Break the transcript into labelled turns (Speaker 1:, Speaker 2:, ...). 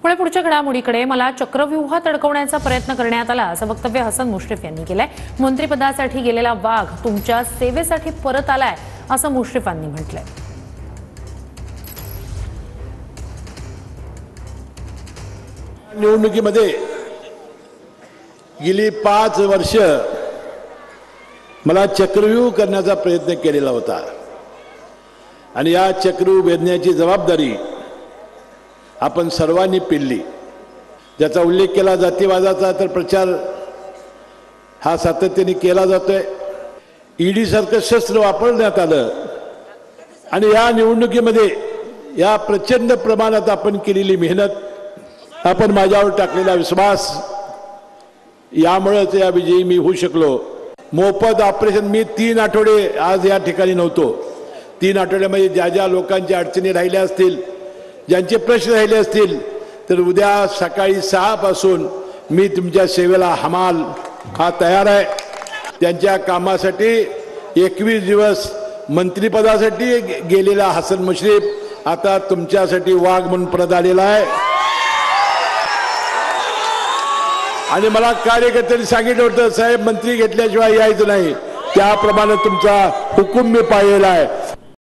Speaker 1: पुढे पुढच्या घडामोडीकडे मला चक्रव्यूहात अडकवण्याचा प्रयत्न करण्यात आला असं वक्तव्य हसन मुश्रीफ यांनी केलंय। मंत्रिपदासाठी गेलेला वाघ तुमच्या सेवेसाठी परत आलाय असं मुश्रीफांनी म्हटलंय।
Speaker 2: निवडणुकीमध्ये गेली 5 वर्ष मला चक्रव्यूह करण्याचा प्रयत्न केलेला होता आणि या चक्रव्यूह वेधण्याची जबाबदारी आपण सर्वांनी पेलली। ज्याचा उल्लेख केला जातीवादाचा, तर प्रचार हा सातत्याने केला जातोय। ईडी सारखं शस्त्र वापरण्यात आलं आणि या निवडणुकीमध्ये या प्रचंड प्रमाणात आपण केलेली मेहनत, आपण माझ्यावर टाकलेला विश्वास, यामुळेच या विजयी मी होऊ शकलो। मोफत ऑपरेशन, मी 3 आठवडे आज या ठिकाणी नव्हतो। 3 आठवड्यामध्ये ज्या ज्या लोकांच्या अडचणी राहिल्या असतील, ज्यांचे प्रश्न राहिले असतील, तर उद्या सकाळी 6 पासून मी तुमच्या सेवेला हमाल हा तयार आहे। त्यांच्या कामासाठी 21 दिवस मंत्रिपदासाठी गेलेला हसन मुश्रीफ आता तुमच्यासाठी वाघ म्हणून परत आलेला आहे। आणि मला कार्यकर्त्यांनी सांगितलं होतं, साहेब मंत्री घेतल्याशिवाय यायचं नाही, त्याप्रमाणे तुमचा हुकूम मी पाळलेला आहे।